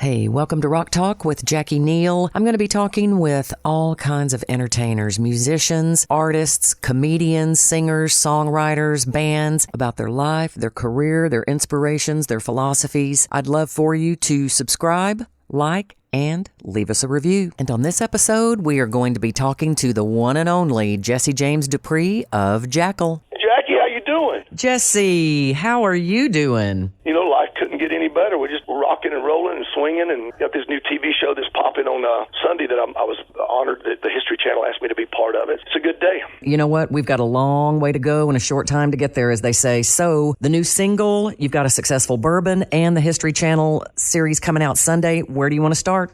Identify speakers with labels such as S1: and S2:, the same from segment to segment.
S1: Hey, welcome to Rock Talk with Jacqui Neal. I'm going to be talking with all kinds of entertainers, musicians, artists, comedians, singers, songwriters, bands about their life, their career, their inspirations, their philosophies. I'd love for you to subscribe, like, and leave us a review. And on this episode, we are going to be talking to the one and only James Dupree of Jackyl.
S2: Jackie, how you doing?
S1: Jesse, how are you doing?
S2: You know, life couldn't get any better. We're just rocking and rolling and swinging, and got this new TV show that's popping on Sunday that I was honored that the History Channel asked me to be part of it. It's a good day.
S1: You know what? We've got a long way to go and a short time to get there, as they say. So the new single, you've got a successful bourbon, and the History Channel series coming out Sunday. Where do you want to start?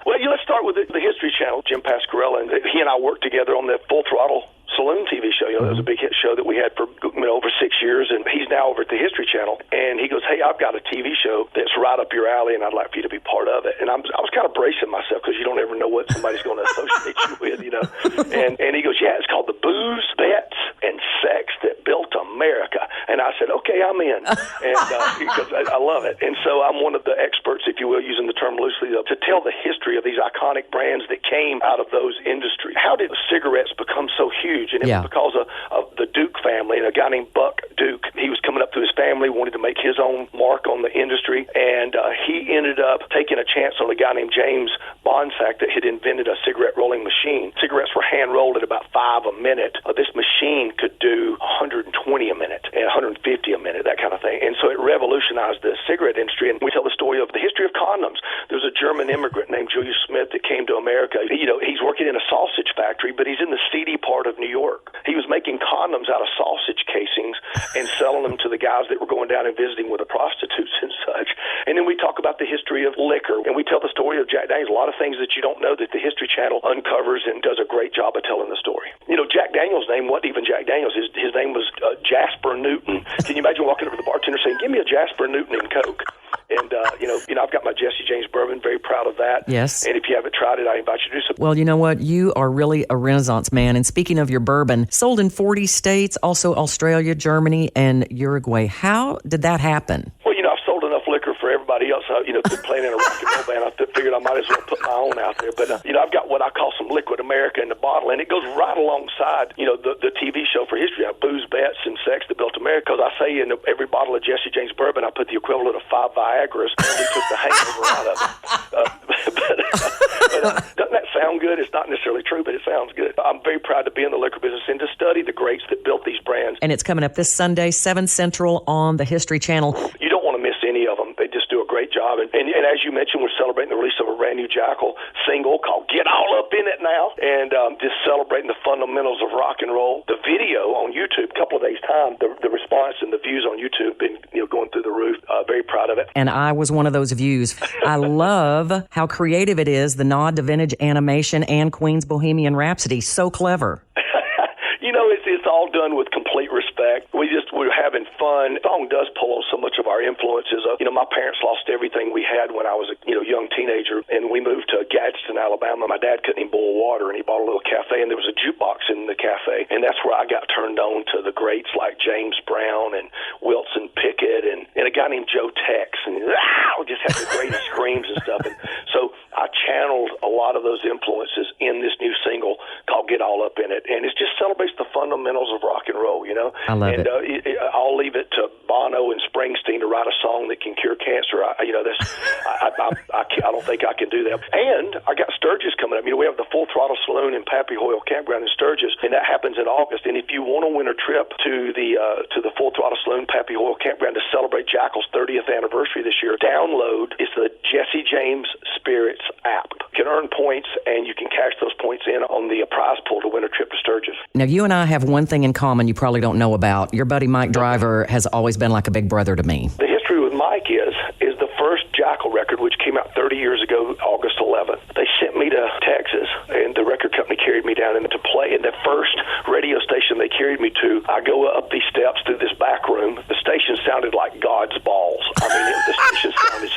S2: Well, let's start with the History Channel. Jim Pasquarella, and he and I worked together on that Full Throttle Saloon TV show. You know, that was a big hit show that we had for over 6 years, and he's now over at the History Channel, and he goes, hey, I've got a TV show that's right up your alley, and I'd like for you to be part of it. And I was kind of bracing myself, because you don't ever know what somebody's going to associate you with, you know. And he goes, yeah, it's called The Booze, Bets, and Sex That Built America. And I said, okay, I'm in. And because I love it. And so I'm one of the experts, if you will, using the term loosely, to tell the history of these iconic brands that came out of those industries. How did cigarettes become so huge? And it was because of the Duke family, and a guy named Buck Duke. He was coming up through his family, wanted to make his own mark on the industry, and he ended up taking a chance on a guy named James Bonsack that had invented a cigarette rolling machine. Cigarettes were hand rolled at about 5 a minute. This machine could do 120 a minute and 150 a minute, that kind of thing. And so it revolutionized the cigarette industry. And we tell the story of the history of condoms. There was a German immigrant named Julius Smith that came to America. You know, he's working in a sausage factory, but he's in the seedy part of New York. He was making condoms out of sausage casings and selling them to the guys that were going down and visiting with the prostitutes and such. And then we talk about the history of liquor, and we tell the story of Jack Daniels. A lot of things that you don't know that the History Channel uncovers and does a great job of telling the story. You know, Jack Daniels' name wasn't even Jack Daniels. His name was Jasper Newton. Can you imagine walking over to the bartender saying, give me a Jasper Newton and Coke? And, you know, I've got my Jesse James bourbon, very proud of that.
S1: Yes.
S2: And if you haven't tried it, I invite you to do so.
S1: Well, you know what? You are really a Renaissance man. And speaking of your bourbon, sold in 40 states, also Australia, Germany, and Uruguay. How did that happen?
S2: Well, you know, I've sold enough liquor for everybody else. You know, playing in a rock and roll band, I figured I might as well put my own out there. But, you know, I've got what I call some Liquid America in the bottle, and it goes right alongside, you know, the TV show for history. Booze, Bets, and Sex That Built America. Because I say in every bottle of Jesse James bourbon, I put the equivalent of 5 Viagra's, and we took the hangover out of it. Doesn't that sound good? It's not necessarily true, but it sounds good. I'm very proud to be in the liquor business and to study the greats that built these brands.
S1: And it's coming up this Sunday, 7 Central on the History Channel.
S2: You don't want to miss any of them. They just do a great job. And as you mentioned, we're celebrating the release of a brand new Jackyl single called Get All Up In It Now, and just celebrating the fundamentals of rock and roll. The video on YouTube, a couple of days' time, the response and the views on YouTube been going through the roof. Very proud of it.
S1: And I was one of those views. I love how creative it is, the nod to vintage animation and Queen's Bohemian Rhapsody. So clever.
S2: You know, it's all done with complete respect. We're having fun. The song does pull on so much of our influences. You know, my parents lost everything we had when I was a young teenager, and we moved to Gadsden, Alabama. My dad couldn't even boil water, and he bought a little cafe, and there was a jukebox in the cafe, and that's where I got turned on to the greats like James Brown and Wilson Pickett and a guy named Joe Tex, and just had the greatest screams and stuff. And so I channeled a lot of those influences in this new single called Get All Up In It, and it just celebrates the fundamentals of rock and roll, you know.
S1: I love it.
S2: I'll leave it to Bono and Springsteen to write a song that can cure cancer. I don't think I can do that. And I got Sturgis coming up. You know, we have the Full Throttle Saloon in Pappy Hoyle Campground in Sturgis, and that happens in August. And if you want to win a trip to the Full Throttle Saloon, Pappy Hoyle Campground, to celebrate Jackyl's 30th anniversary this year, download the Jesse James Spirits app. You can earn points, and you can cash those points in on the prize pool to win a trip to Sturgis.
S1: Now, you and I have one thing in common you probably don't know about. Your buddy Mike Driver has always been like a big brother to me.
S2: The history with Mike is the first Jackyl record, which came out 30 years ago, August 11th. They sent me to Texas, and the record company carried me down to play. And the first radio station they carried me to, I go up these steps through this back room. The station sounded like God's balls. I mean, the station sounded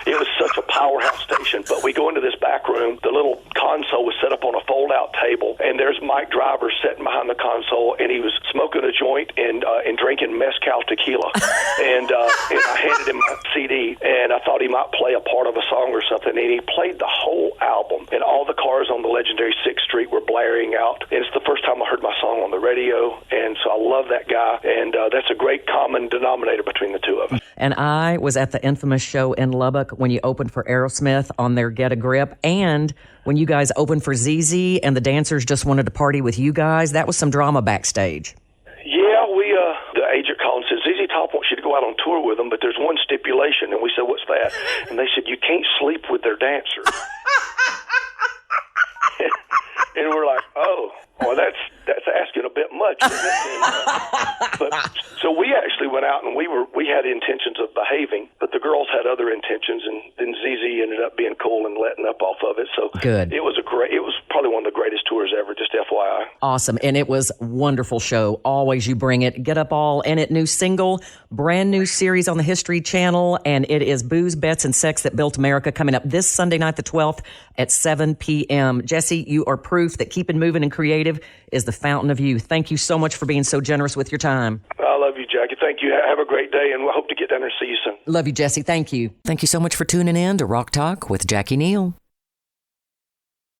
S2: it was such a powerhouse station. But we go into this back room. The little console was set up on a fold-out table, and there's Mike Driver sitting behind the console, and he was smoking a joint and drinking mezcal tequila. and I handed him my CD, and I thought he might play a part of a song or something, and he played the whole album, and all the cars on the legendary 6th Street were blaring out. And it's the first time I heard my song on the radio, and so I love that guy, and that's a great common denominator between the two of us.
S1: And I was at the infamous show in Lubbock when you opened for Aerosmith on their Get a Grip, and when you guys opened for ZZ and the dancers just wanted to party with you guys. That was some drama backstage.
S2: Yeah, the agent called and said, ZZ Top wants you to go out on tour with them, but there's one stipulation. And we said, what's that? And they said, you can't sleep with their dancers. And we're like, oh, well, that's asking a bit much, isn't it? But so we actually went out and we had intentions of behaving, but the girls had other intentions, and then ZZ ended up being cool and letting up off of it. So
S1: good.
S2: It was probably one of the greatest tours ever, just FYI.
S1: Awesome. And it was a wonderful show. Always you bring it. Get Up All in It, new single, brand new series on the History Channel, and it is Booze, Bets, and Sex That Built America, coming up this Sunday night, the 12th at 7 p.m. Jesse, you are proof that keeping moving and creative is the fountain of youth. Thank you so much for being so generous with your time.
S2: I love you, Jackie. Thank you. Have a great day, and we hope to get down there and see you soon.
S1: Love you, Jesse. Thank you. Thank you so much for tuning in to Rock Talk with Jacqui Neal.